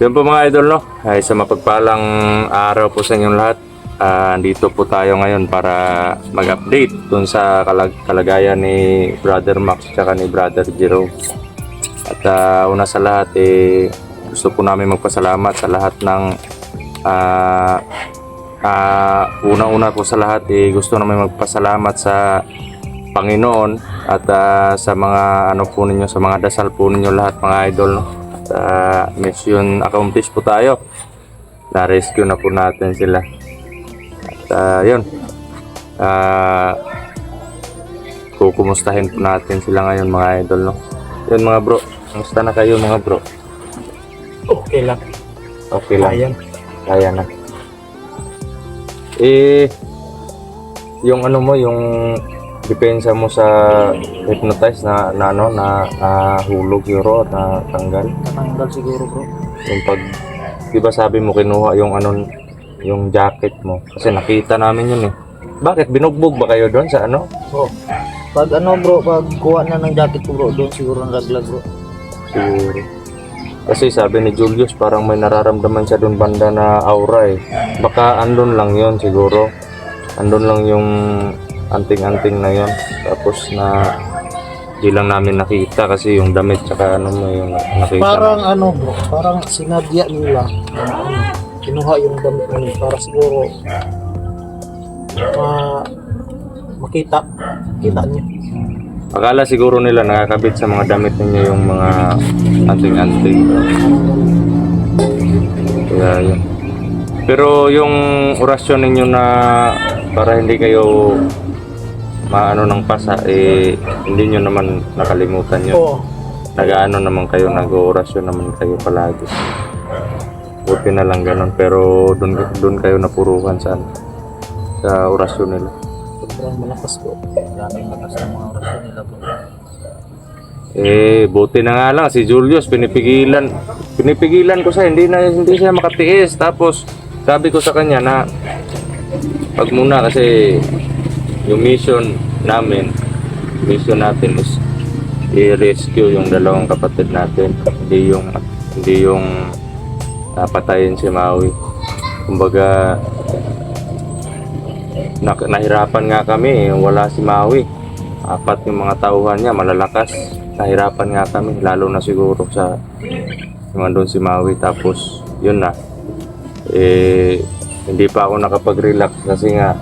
Yun po mga idol, no? Ay, sa mapagpalang araw po sa inyong lahat. Andito po tayo ngayon para mag-update dun sa kalagayan ni Brother Max at ni Brother Jero. At una sa lahat, gusto po namin magpasalamat sa lahat ng una-una po sa lahat, gusto namin magpasalamat sa Panginoon at sa mga ano po ninyo, sa mga dasal po ninyo lahat mga idol, no? Mission accomplished po tayo. Na-rescue na po natin sila. At yun, kukumustahin po natin sila ngayon mga idol, no? Yun mga bro, kumusta na kayo mga bro? Okay lang. Okay lang. Kaya na. Yung ano mo, yung depensa mo sa hypnotize na hulog yuro at na tanggal. Natanggal siguro bro. Yung pag, di ba sabi mo kinuha yung ano, yung jacket mo. Kasi nakita namin yun eh. Bakit? Binugbog ba kayo doon sa ano? Oh. Pag ano bro, pag kuha na ng jacket ko bro, doon siguro nalaglag bro. Siguro. Kasi sabi ni Julius parang may nararamdaman siya doon banda na aura eh. Baka andun lang yun siguro. Andun lang yung anting-anting na yun. Tapos na di lang namin nakita kasi yung damit tsaka ano mo yung nakita. Parang ano bro, parang sinadya nila na kinuha yung damit nila para siguro makita niyo. Akala siguro nila nakakabit sa mga damit ninyo yung mga anting-anting. Kaya yun. Pero yung orasyon ninyo na para hindi kayo maano ng pasa, hindi nyo naman nakalimutan yun. Oo. Nag-ano naman kayo, nag-orasyon naman kayo palagi. Buti na lang ganun. Pero doon kayo napuruhan sa orasyon nila. Sobrang malakas bro. Maraming lakas ng mga orasyon nila bro. Buti na nga lang si Julius pinipigilan ko sa hindi siya makatiis. Tapos sabi ko sa kanya na pag muna kasi yung mission natin is i-rescue yung dalawang kapatid natin, hindi yung patayin si Maui. Kumbaga nahirapan nga kami, wala si Maui, 4 yung mga tauhan niya malalakas. Nahirapan nga kami, lalo na siguro sa yung andun si Maui. Tapos yun na, hindi pa ako nakapag-relax kasi nga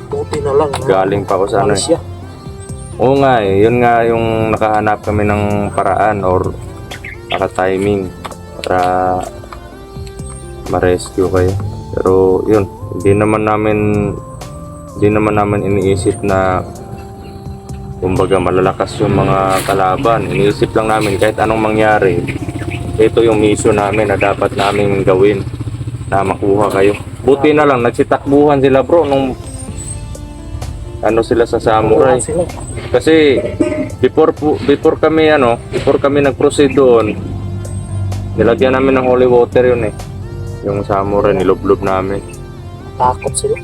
Buti na lang. galing pa ako sa ano eh. Siya. Oo nga yun nga yung nakahanap kami ng paraan or naka-timing para ma-rescue kayo. Pero yun, hindi naman namin iniisip na kumbaga malalakas yung mga kalaban. Iniisip lang namin kahit anong mangyari, ito yung mission namin na dapat namin gawin na makuha kayo. Buti na lang nagsitakbuhan sila bro nung ano sila sa samurai. Kasi before kami nag-proceed doon, nilagyan namin ng holy water yun eh. Yung samurai niloblob namin. Takot sila.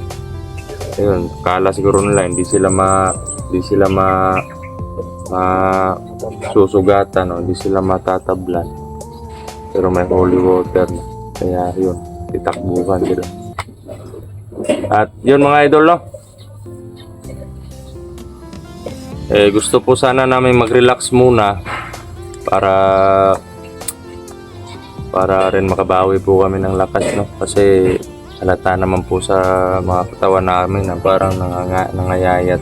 Ayun, kala siguro nila hindi sila susugatan, no? Hindi sila matatablan. Pero may holy water na. Kaya yun, titakbuhan sila. At yun mga idol, no? Gusto po sana namin mag-relax muna para rin makabawi po kami ng lakas, no? Kasi halata naman po sa mga katawan namin na parang nangayayat.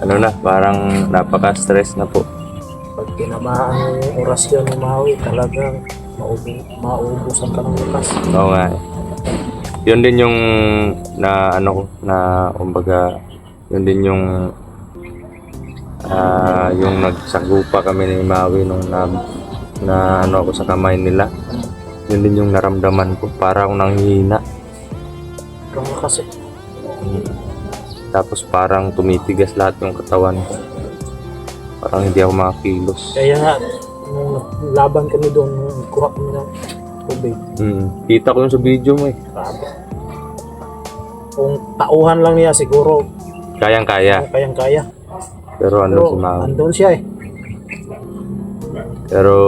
Ano na, parang napaka-stress na po. Pag tinamaan yung orasyon ni Maui, talagang mauubusan ka ng lakas. Oo nga. Yun din yung kumbaga, yun din yung nagsagupa kami ni Maui nung na ako sa kamay nila. Yun din yung naramdaman ko, para akong nanghihina. Sobrang lakas eh. Tapos parang tumitigas lahat yung katawan ko. Parang hindi ako makakilos. Kaya nga, nung laban kami doon, kuha kami ng tubig. Kita ko yung sa video mo eh. Grabe. Kung tauhan lang niya siguro, Kayang-kaya. Pero Pero si Maui. andun siya eh. Pero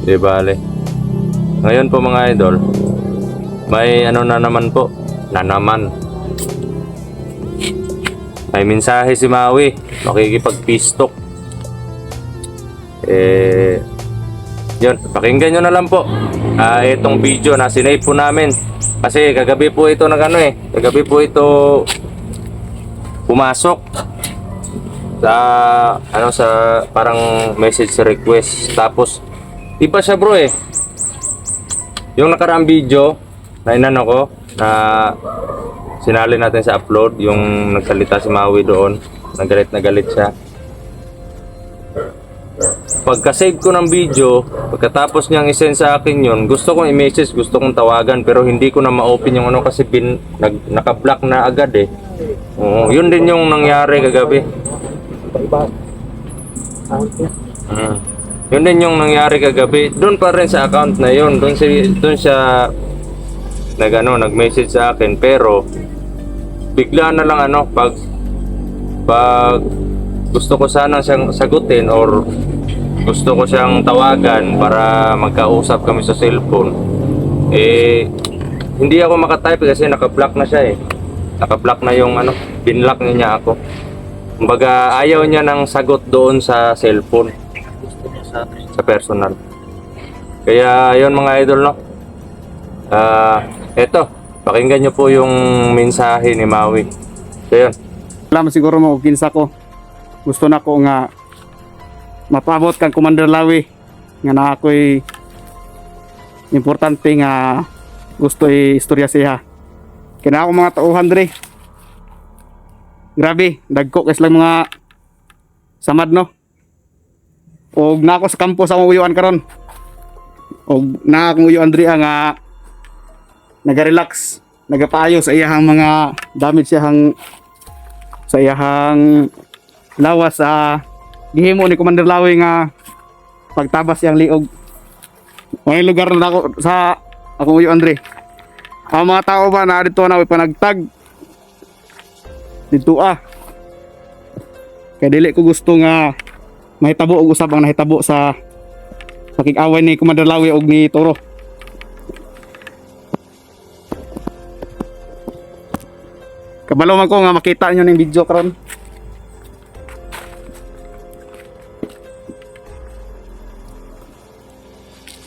Di bale. Ngayon po mga idol, may ano na naman po, na naman. May mensahe si Maui, makikipag-pistok. Yun, pakinggan nyo na lang po. Itong video na sinave po namin. Kasi kagabi po ito kagabi po ito pumasok sa sa parang message request. Tapos iba siya bro yung nakaraang video na inano ko na sinali natin sa upload, yung nagsalita si Maui doon, nagalit na galit siya. Pagka-save ko ng video, pagkatapos niyang isend sa akin yun, gusto kong i-message, gusto kong tawagan, pero hindi ko na ma-open yung kasi naka-block na agad Oo, yun din yung nangyari kagabi. Iba. Yun din yung nangyari kagabi. Doon pa rin sa account na yun. Doon siya nag-message sa akin, pero bigla na lang pag gusto ko sana siyang sagutin or gusto ko siyang tawagan para magkausap kami sa cellphone, hindi ako makatype kasi naka-block na siya naka-block na yung binlock niya ako. Kumbaga ayaw niya ng sagot doon sa cellphone, sa personal. Kaya yun mga idol eto, pakinggan nyo po yung mensahe ni Maui. So yun. Alam siguro mo kinsa ko. Gusto na ko nga mapabot kang Commander Lawi nga na ako'y importante nga gusto istorya siya. Kina ako mga tauhan dre. Grabe, dagko kasi lang mga samad no. Og na ako sa kampo sa uyuan karon. Og na akong uyuan dre nga naga-relax, nagapaayo sa iyahang mga damage sa iyahang lawas sa gihimo ni Commander Lawi nga pagtabas yang liog. May lugar na ako sa akong uyo Andre. Ang mga tao ba na dito na panagtag dito kaya dili ko gusto nga mahitabo og usab ang nahitabo sa pakig-away ni Commander Lawi og ni Toro. Kabalo man ko nga makita nyo ng video karon.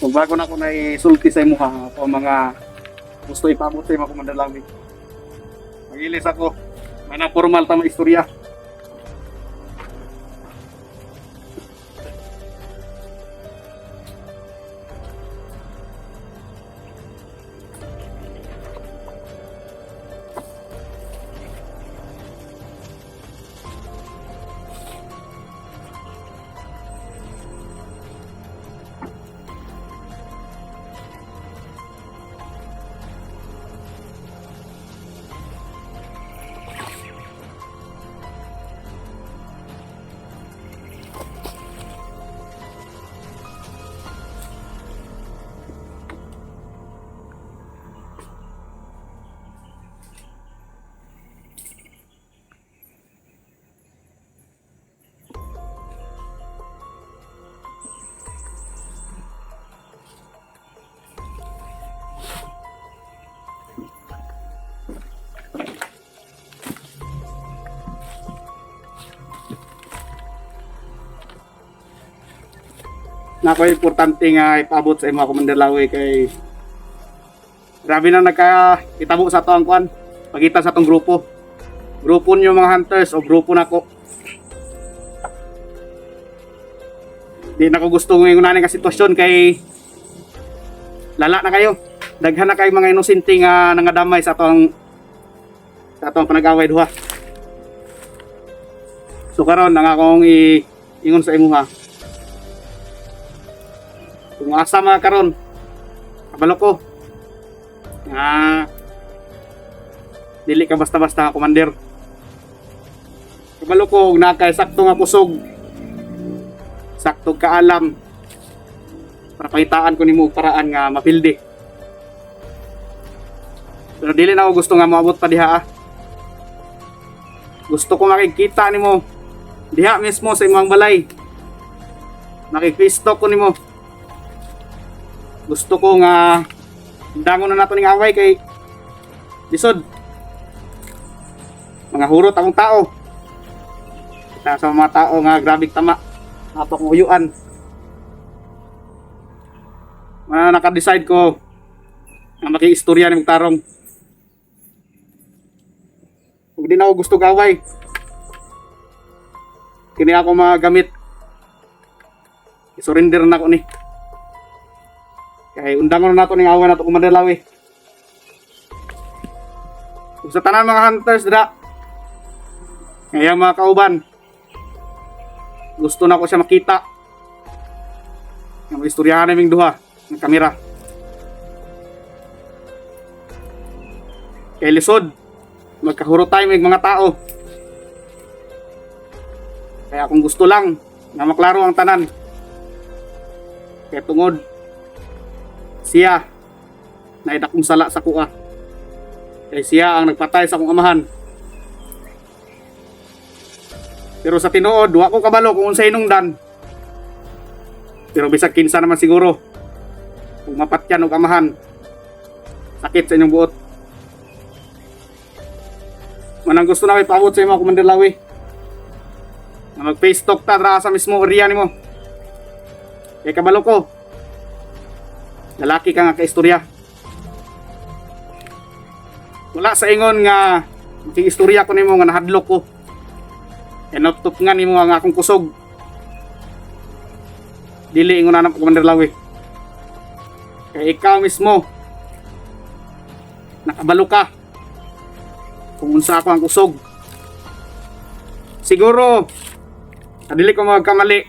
Kung bago na ako na-isulti sa imuha ako mga gusto ipabot sa mga Commander Lawi. Magilis ako. May na formal tama istorya. Na ko importante nga ipabot sa imo Commander Lawi kay grabe na nagka-itabo sa to ang kwan pagita sa tong grupo niyo mga hunters o grupo nako. Di na ko gusto ng unahin nga sitwasyon kay lala na kayo, daghan na kay mga inosente nga nangadamay sa atong panag-away duha. So karon nang akong ingon sa imuha, kung asa mga karon kabalo ko nga dili ka basta-basta nga commander. Kabalo ko nakay sakto nga kusog, sakto ka alam para pakitaan ko nimo og paraan nga mapildi. Pero dili na ako gusto nga maabot pa diha. Gusto ko makikita nimo diha mismo sa imong balay. Makikwistok ko nimo. gusto ko nga dangon na nato ning away kay lisod. Mga hurot akong tao. Sa mga tao nga grabing tama. Ato kong uyuan. Naka-decide ko na maki-istorya ni Tarong. Kung di na ako gusto gaway, kini ako magamit. I-surrender na ako ni. Kaya undangon na nato ning awan nato Commander Lawi. Kung sa tanan mga hunters dira, ngayon mga kauban, gusto na ko siya makita. Ang istoryahan naming duha ng kamera. Kay lisod, magkahuro tayo may mga tao. Kaya kung gusto lang na maklaro ang tanan, kaya tungod siya na idakong sala sa kuha. Kaya siya ang nagpatay sa akong amahan. Pero sa tinuod, wa ko kabalo kung unsay hinungdan. Pero bisag kinsa naman siguro, kung mapatyan og amahan, sakit sa inyong buot. Manang gusto na ipaabot sa imo, Commander Lawi, na mag-face talk ta dra sa mismo area nimo. Kaya kabalo ko, lalaki ka nga kaistorya. Wala sa ingon nga istorya ko nimo nga nahadlok ko. Enotop nga nimo ang akong kusog. Dili ingon na Commander Lawi. Kaya ikaw mismo nakabalo ka kung unsa ako ang kusog. Siguro dili ko magkamali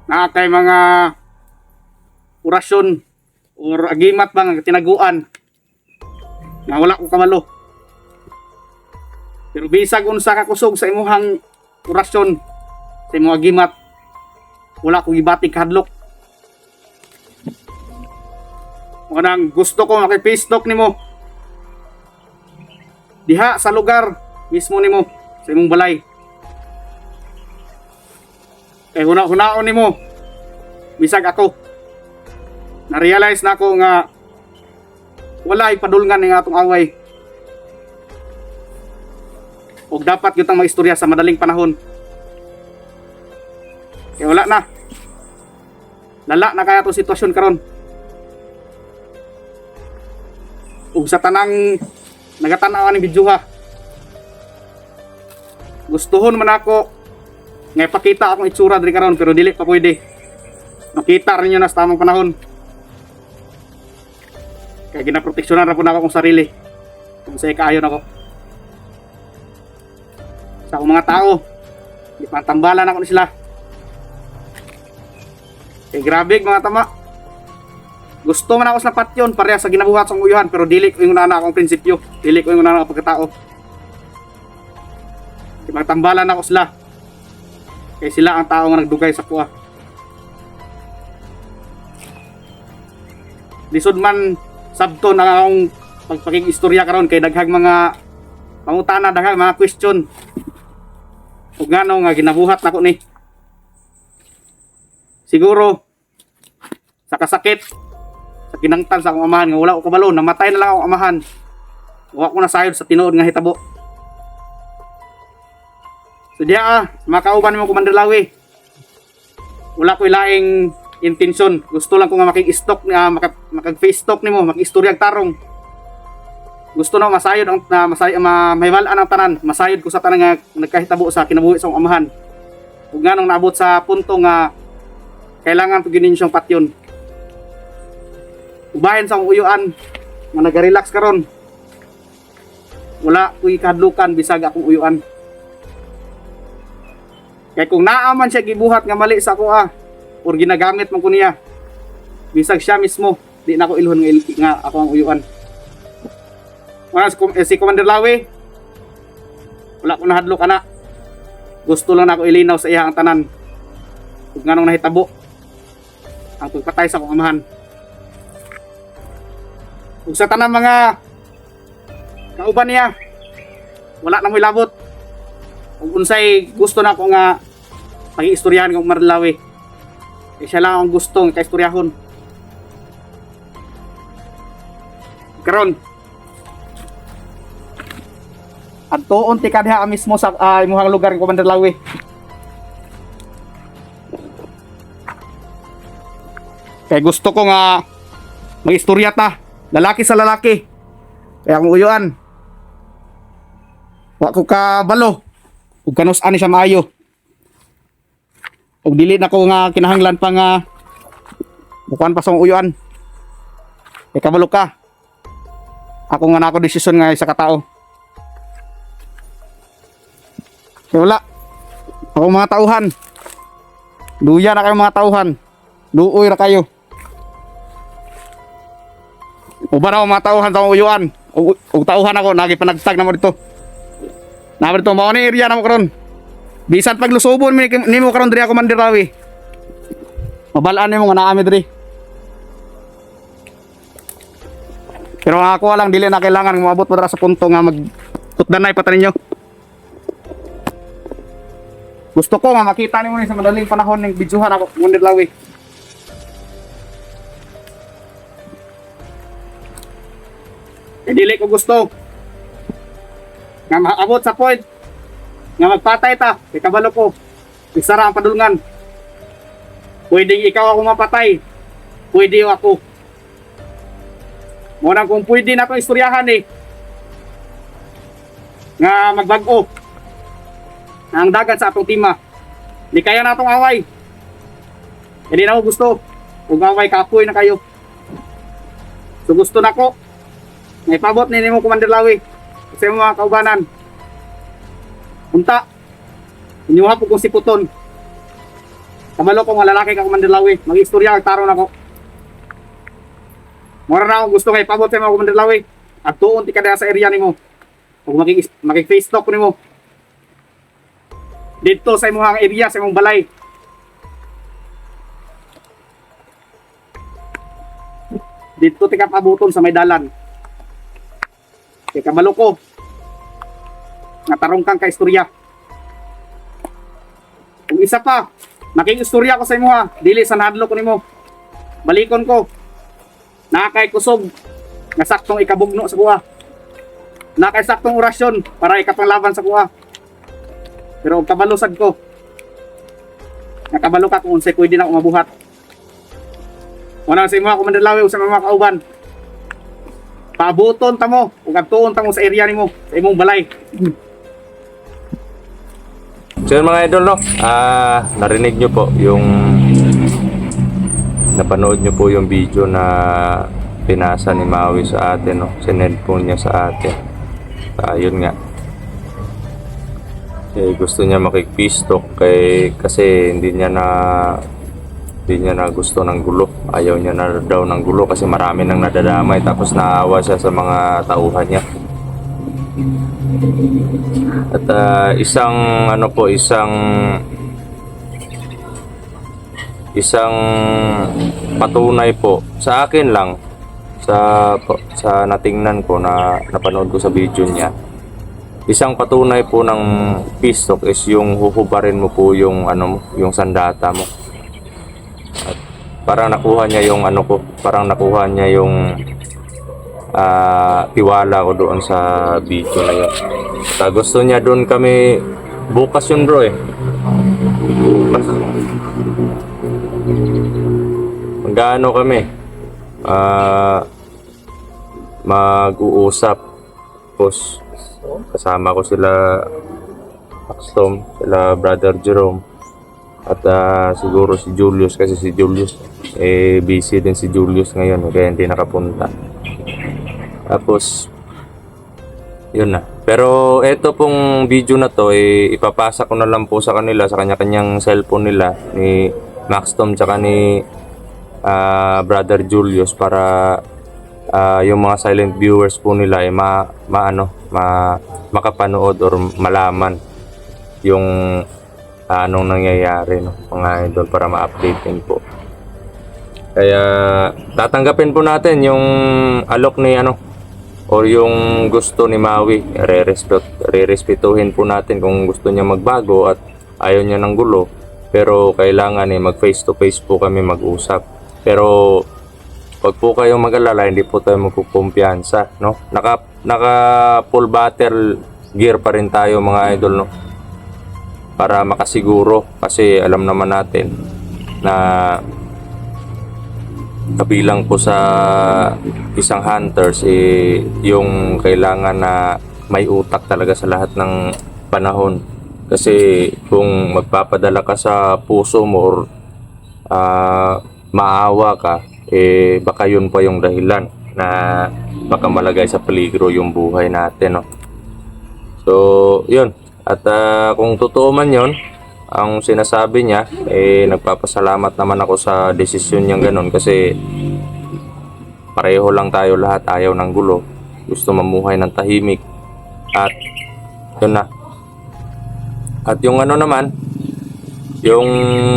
na kay mga orasyon or agimat ba nga tinaguan na wala ko kabalo. Pero bisag unsa ka kusog sa imuhang orasyon, sa imong agimat, wala ko gibatig kahadlok. Unang gusto ko maki-face talk nimo diha sa lugar mismo nimo sa imong balay. Kay hunaon nimo bisag ako na-realize na ako nga wala ipadulngan ng atong away. O dapat gyud maistorya sa madaling panahon. Kaya wala na. Lala na kaya itong sitwasyon karon. Ug sa tanang nagatanaw ni video ha. Gustuhon man ako nga ipakita akong itsura diri karon pero dili pa pwede. Makita rin nyo na sa tamang panahon. Kaya ginaproteksyonan na po na ako kong sarili. Kung sa'yo kaayon ako. Sa akong mga tao, di pantambalan ako ni sila. Eh grabe mga tama. Gusto man ako sa patyon, pareha sa ginabuhat sa uyuhan, pero dili ko yung nana akong prinsipyo. Dili ko yung nana akong pagkatao. Di pantambalan ako sila. Kaya sila ang tao nga nagdugay sa kuha. Lisod man sabto na akong pagpakig istorya karon kay daghang mga pangutana, daghang mga question. Ug ngano nga ginabuhat nako ni. Siguro sa kasakit sa kinangtan sa akong amahan nga wala ko kabalo, namatay na lang akong amahan. Wa ko nasayod sa tinuod nga hitabo. So diya makauban mo Commander Lawi. Wala ko ilaing intensyon. Gusto lang ko nga makig-stalk makag-face talk nimo, makistorya tarong. Gusto na masayod ang mahiwalaan ang tanan, masayod ko sa tanan nga nagkahitabo sa kinabuhi sa akong amahan. Ug nganong naabot sa punto nga kailangan ko ginin siyang patyon. Ubahin sa akong uyuan nga naga-relax karon. Wala ko'y kahadlukan bisag akong uyuan. Kaya kung naaman siya gibuhat nga mali sa ako or ginagamit man ko niya, bisag siya mismo, di na ako ilhon nga ako ang uyuan. Si Commander Lawi, wala ko nahadlok ana. Gusto lang na ako ilinaw sa iya ang tanan. Kung nganong nahitabo ang pagpatay sa akong amahan. Kung sa tanan mga kauban niya, wala na mo'y labot. Kung unsay gusto na ako nga pag-iistoryahan ng Commander Lawi, siya lang ang gusto ng kaistoryahon. karon. At tuon ti ka diha mismo sa imuhang lugar ng Commander Lawi. Kaya gusto ko nga mag-istorya ta, lalaki sa lalaki. Kaya kung uyuan, wa ko ka balo, ug kanus-an siya maayo. Ug dili na ko nga kinahanglan pa nga bukuan pa sa uyuan. Kaya kabalo ka. Ako nga na ako desisyon nga isa ka tao. Kaya wala. Ako mga tauhan. Luya na kayo mga tauhan. Luoy na kayo. Uba na ako mga tauhan sa uyuan. Ug tauhan ako, nagipanagtag na mo dito. Naman dito, mao ni area na mo karon. Bisan paglusubon ni mo karon diri ako Commander Lawi. Mabalaan nimo nga naami diri. Pero ako lang dili na kailangan moabot pa sa punto nga magtutdanay pa ta ninyo. Gusto ko nga makita nimo ni sa madaling panahon ning bidyuhan ako Commander Lawi. Dili ko gusto nga maabot sa point nga magpatay ta kay kabalo ko isara ang padulngan. Pwedeng ikaw ako mapatay, pwede ako. Muna kung pwede na itong istoryahan nga magbago na ang dagat sa atong tima. Di kaya na itong away. Hindi na ako gusto. Kung away kapoy na kayo. So gusto na ko may pabot ni mo Commander Lawi sa mga kaubanan. Punta. Inyuha po kong siputon. Kabalo ko nga lalaki ka Commander Lawi. Mag-istorya taron ako. Mora na ako gusto kay pabot sa mga Commander Lawi. At tuon ti ka sa area nimo. Kung makik-face talk nimo. Dito sa imong area, sa imong balay. Dito ti ka pabuton sa may dalan. Kay kabalo ko nga tarong kang ka-istorya. Kung isa pa, making-istorya ko sa imo ha, dili sa nahadlo ko nimo. Balikon ko. Nakay kusog nga saktong ikabugno sa kuha. Nakay saktong orasyon para ikapanglaban sa kuha. Pero og kabalo sad ko. Nakabalo ka kung unsay pwede na umabuhat. Wala sa imo Commander Lawi sa mga kauban. Pabuton ta mo ug adtuon ta mo sa area nimo, sa imong balay. So yun mga idol, no? Narinig nyo po yung napanood nyo po yung video na pinasa ni Maui sa atin, no? Sinend po niya sa atin. Yun nga. Gusto niya makik-peace talk kasi hindi niya na gusto ng gulo. Ayaw niya na daw ng gulo kasi marami nang nadadamay tapos naawa siya sa mga tauhan niya. At isang patunay po sa akin lang sa natingnan ko na napanood ko sa video niya. Isang patunay po ng peace talk is yung huhubarin mo po yung yung sandata mo. At parang nakuha niya yung tiwala ko doon sa video na yun. Gusto niya doon kami bukas yun bro bukas magano kami mag-uusap tapos kasama ko sila Axtom, sila Brother Jerome at siguro si Julius kasi si Julius busy din si Julius ngayon kaya hindi nakapunta. Tapos yun na. Pero ito pong video na to ipapasa ko na lang po sa kanila sa kanya-kanyang cellphone nila ni Maxtom tsaka ni Brother Julius para yung mga silent viewers po nila makapanood or malaman yung anong nangyayari, no, mga idol, para ma-update din po. Kaya tatanggapin po natin yung alok ni or yung gusto ni Maui. Re-respetuhin po natin kung gusto niya magbago at ayaw niya ng gulo. Pero kailangan mag face to face po kami mag-usap. Pero wag po kayong mag-alala, hindi po tayo magkukumpiyansa, no? Naka full battle gear pa rin tayo mga idol, no? Para makasiguro, kasi alam naman natin na kabilang po sa isang hunters yung kailangan na may utak talaga sa lahat ng panahon. Kasi kung magpapadala ka sa puso mo or maawa ka, baka yun pa yung dahilan na baka malagay sa peligro yung buhay natin, no? So yun, at kung totoo man yun ang sinasabi niya, nagpapasalamat naman ako sa desisyon niyang ganun, kasi pareho lang tayo lahat, ayaw ng gulo, gusto mamuhay ng tahimik. At yun na. At yung ano naman, yung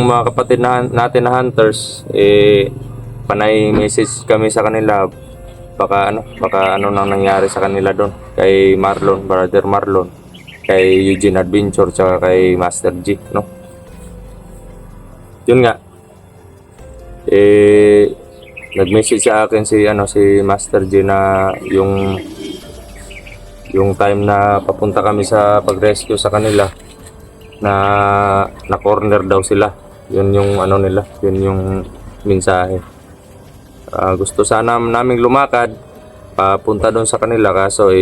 mga kapatid natin na hunters, panay message kami sa kanila, baka ano nang nangyari sa kanila doon kay Marlon, brother Marlon, kay Eugene Adventure, tsaka kay Master G, no? Yun nga, nag-message sa akin si Master G na yung time na papunta kami sa pag-rescue sa kanila, na corner daw sila. Yun yung ano nila, yun yung mensahe. Gusto sana naming lumakad papunta doon sa kanila, kaso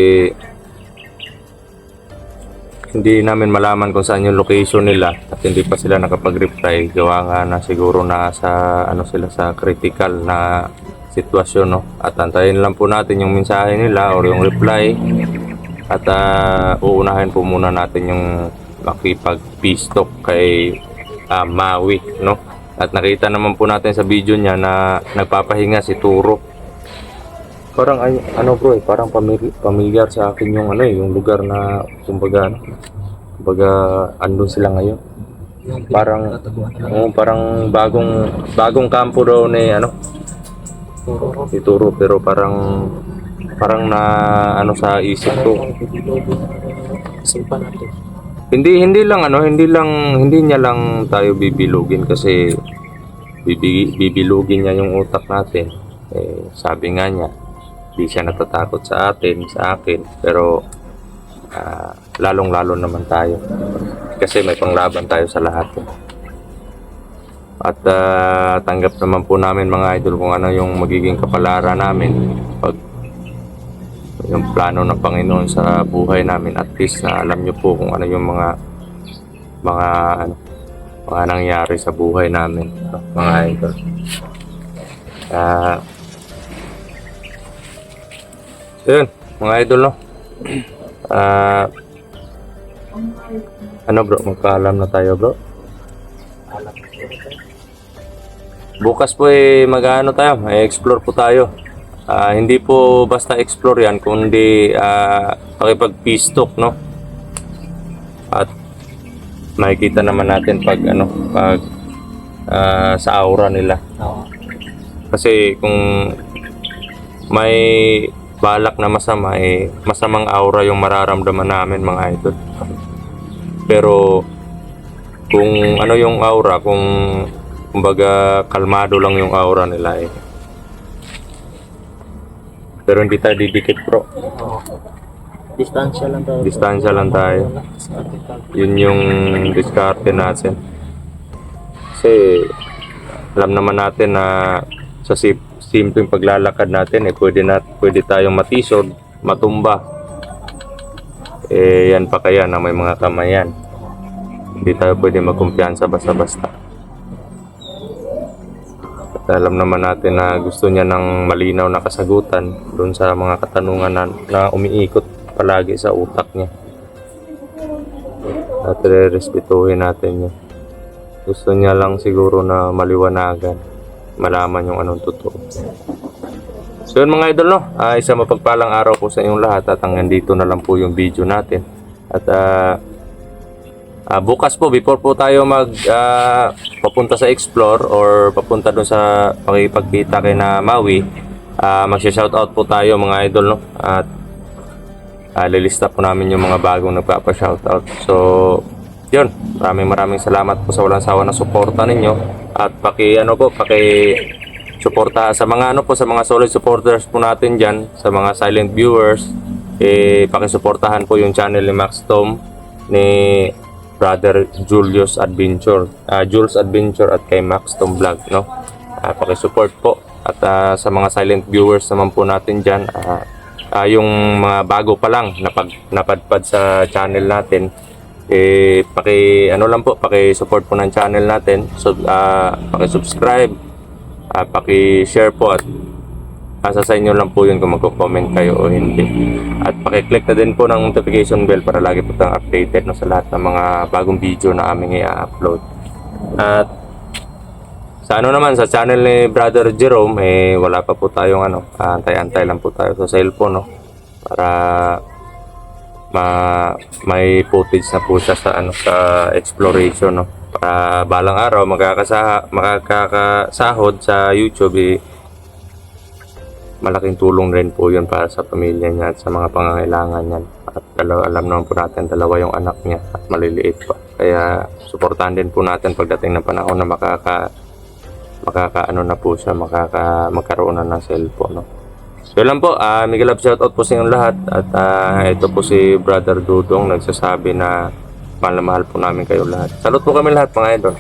hindi namin malaman kung saan yung location nila at hindi pa sila nakapag-reply, gawa nga na siguro na sa sila sa critical na sitwasyon, no? At antayin lang po natin yung mensahe nila or yung reply, at uunahin po muna natin yung makipag-peace talk kay Maui, no? At nakita naman po natin sa video niya na nagpapahinga si Turo. Parang bro, parang familiar sa akin yung yung lugar na kumbaga andun sila ngayon. Parang bagong kampo daw ni si Turo, pero parang na sa isip ko. Simpan natin. Hindi niya lang tayo bibilugin, kasi bibilugin niya yung utak natin. Sabi nga niya, di siya natatakot sa akin, pero lalong-lalo naman tayo, kasi may panglaban tayo sa lahat. At tanggap naman po namin mga idol kung ano yung magiging kapalaran namin pag yung plano ng Panginoon sa buhay namin. At least na alam nyo po kung ano yung mga nangyari sa buhay namin, mga idol. Yun, mga idol, no? Bro, magpaalam na tayo, bro. Bukas po mag-ano tayo, explore po tayo. Hindi po basta explore yan, kundi pakipag-peace talk, no? At makikita naman natin pag sa aura nila. Kasi kung may balak na masama, masamang aura yung mararamdaman namin, mga idol. Pero kung ano yung aura, kumbaga kalmado lang yung aura nila, pero hindi tayo didikit, bro. Distansya lang tayo. Yun yung diskarte natin. Kasi alam naman natin na sa simpleng paglalakad natin, pwede tayong matisod, matumba. Yan pa kaya na may mga kamayan. Hindi tayo pwede magkumpiyansa basta-basta. Alam naman natin na gusto niya ng malinaw na kasagutan doon sa mga katanungan na umiikot palagi sa utak niya. At respetuhin natin yun. Gusto niya lang siguro na maliwanagan, malaman yung anong totoo. So yun, mga idol, no? Isang mapagpalang araw po sa inyong lahat, at hanggang dito na lang po yung video natin. At bukas po, before po tayo papunta sa explore or papunta doon sa pakipagkita kay na Maui, magsha-shoutout po tayo, mga idol, no? At lilista po namin yung mga bagong nagpapa-shoutout. So yun, maraming salamat po sa walang sawa na suporta ninyo. At suporta sa mga ano po, sa mga solid supporters po natin diyan, sa mga silent viewers, pakisuportahan po yung channel ni Max Tom, ni Brother Julius Adventure, Jules Adventure at kay Max Tom Vlog, no? Pakisupport po. At sa mga silent viewers naman po natin diyan, yung mga bago pa lang napadpad sa channel natin, paki-support po ng channel natin. So paki-subscribe, paki-share po, at asa sa inyo lang po yun kung magko-comment kayo o hindi. At paki-click na din po ng notification bell para lagi po tayong updated, no, sa lahat ng mga bagong video na aming i-upload. At sa ano naman, sa channel ni Brother Jerome, wala pa po tayong antay-antay lang po tayo sa cellphone, no, para may footage na po siya sa sa exploration, no, para balang araw makakasahod sa YouTube, malaking tulong rin po yun para sa pamilya niya at sa mga pangangailangan niya. At alam naman po natin, dalawa yung anak niya at maliliit pa, kaya suportahan din po natin pagdating ng panahon na magkaroon na ng cellphone, no. So yun lang po, mega love shoutout po sa inyong lahat. At ito po si Brother Dudong nagsasabi na mahal na mahal po namin kayo lahat. Salute po kami lahat, mga idol.